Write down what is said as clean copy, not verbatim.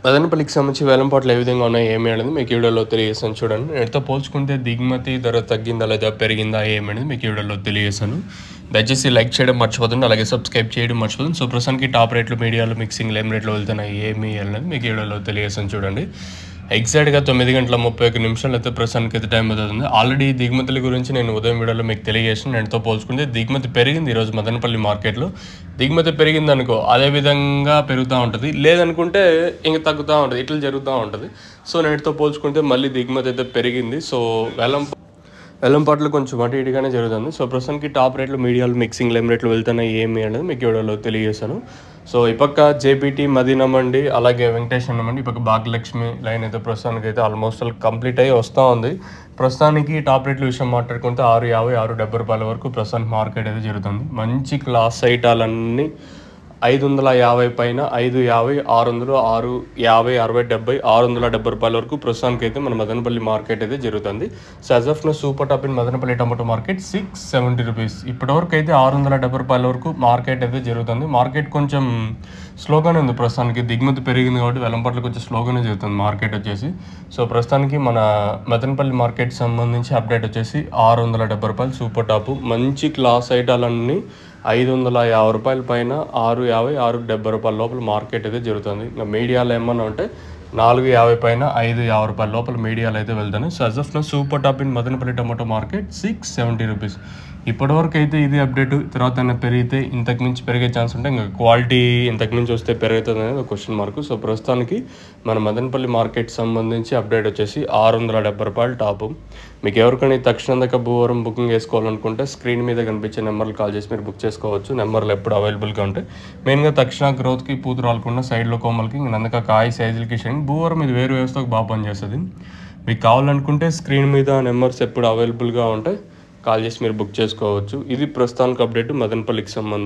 మదనపల్లికి సంబంధించి వేలంపాట్లు ఏ విధంగా ఉన్నాయి ఏమి అనేది మీకు ఈ వీడియోలో తెలియజేస్తాను. చూడండి, నేటితో పోల్చుకుంటే దిగుమతి ధర తగ్గిందా లేదా పెరిగిందా ఏమి అనేది మీకు ఈ వీడియోలో తెలియజేస్తాను. దయచేసి లైక్ చేయడం మర్చిపోతుంది, అలాగే సబ్స్క్రైబ్ చేయడం మర్చిపోతుంది. సో ప్రస్తుతానికి టాప్ రేట్లు, మీడియాలు, మిక్సింగ్ ఏం రేట్లు వెళ్తున్నాయి ఏమి అనేది మీకు ఈ వీడియోలో తెలియజేస్తాను. చూడండి, ఎగ్జాక్ట్గా 9:31 అయితే ప్రస్తుతానికి అయితే టైం అవుతుంది. ఆల్రెడీ దిగుమతుల గురించి నేను ఉదయం వీడియోలో మీకు తెలియజేసాను. నేటితో పోల్చుకుంటే దిగుమతి పెరిగింది ఈరోజు మదనపల్లి మార్కెట్లో. దిగుమతి పెరిగింది అనుకో అదే విధంగా పెరుగుతూ ఉంటుంది, లేదనుకుంటే ఇంక తగ్గుతూ ఉంటుంది, ఇట్లా జరుగుతూ ఉంటుంది. సో నేటితో పోల్చుకుంటే మళ్ళీ దిగుమతి అయితే పెరిగింది. సో వేలంపాట్లు కొంచెం అటు ఇటుగానే జరుగుతుంది. సో ప్రస్తుతానికి టాప్ రేట్లు, మీడియాలు, మిక్సింగ్ ఏం రేట్లు వెళ్తున్నాయి ఏమి అనేది మీకు వీడియోలో తెలియజేశాను. సో ఈ పక్క జేపీటీ మదీనా మండి, అలాగే వెంకటేశ్వర మండి, ఈ పక్క భాగ్యలక్ష్మి లైన్ అయితే ప్రస్తుతానికి అయితే ఆల్మోస్ట్ కంప్లీట్ అయ్యి వస్తూ ఉంది. ప్రస్తుతానికి టాప్ రేట్ల విషయం మాట్లాడుకుంటే 650, 670 రూపాయల వరకు ప్రస్తుతానికి మార్కెట్ అయితే జరుగుతుంది. మంచి క్లాస్ ఐటాలన్నీ 550 పైన, 550, 600, 650, 60, 70, 670 రూపాయల వరకు ప్రస్తుతానికి అయితే మన మదనపల్లి మార్కెట్ అయితే జరుగుతుంది. So as of now super top in Madanapalle tomato market 670 rupees. ఇప్పటివరకు అయితే 670 రూపాయల వరకు మార్కెట్ అయితే జరుగుతుంది. మార్కెట్ కొంచెం స్లోగానే ఉంది ప్రస్తుతానికి, దిగుమతి పెరిగింది కాబట్టి వేలంపాట్లు కొంచెం స్లోగానే జరుగుతుంది మార్కెట్ వచ్చేసి. సో ప్రస్తుతానికి మన మదనపల్లి మార్కెట్ సంబంధించి అప్డేట్ వచ్చేసి 670 రూపాయలు సూపర్ టాపు. మంచి క్లాస్ ఐటాలన్నీ 550 రూపాయల పైన, 650, 670 రూపాయల లోపల మార్కెట్ అయితే జరుగుతుంది. ఇంకా మీడియాలు ఏమన్నా ఉంటే 450 పైన, 550 రూపాయల లోపల మీడియాలు అయితే వెళ్తాను. So as of now super top in Madanapalle tomato market 670 rupees. ఇప్పటివరకు అయితే ఇది అప్డేట్. తర్వాత పెరిగితే ఇంతకు మించి పెరిగే ఛాన్స్ ఉంటే, ఇంకా క్వాలిటీ ఇంతకు మించి వస్తే పెరుగుతుంది అనేది ఒక క్వశ్చన్ మార్క్. సో ప్రస్తుతానికి మన మదనపల్లి మార్కెట్ సంబంధించి అప్డేట్ వచ్చేసి 670 రూపాయలు టాపు. మీకు ఎవరికైనా తక్షణం దాకా భూవరం బుకింగ్ చేసుకోవాలనుకుంటే స్క్రీన్ మీద కనిపించే నెంబర్లు కాల్ చేసి మీరు బుక్ చేసుకోవచ్చు. నెంబర్లు ఎప్పుడు అవైలబుల్గా ఉంటాయి. మెయిన్గా తక్షణ గ్రోత్కి, పూత రాలకుండా, సైడ్లో కోమలకి, నందక కాయ సైజులకి షైన్ భూవరం ఇది వేరు వ్యవస్థకు బాగా పనిచేస్తుంది. మీకు కావాలనుకుంటే స్క్రీన్ మీద నెంబర్స్ ఎప్పుడు అవైలబుల్గా ఉంటాయి, కాల్ చేసి మీరు బుక్ చేసుకోవచ్చు. ఇది ప్రస్తుతానికి అప్డేట్ మదనపల్లికి సంబంధించి.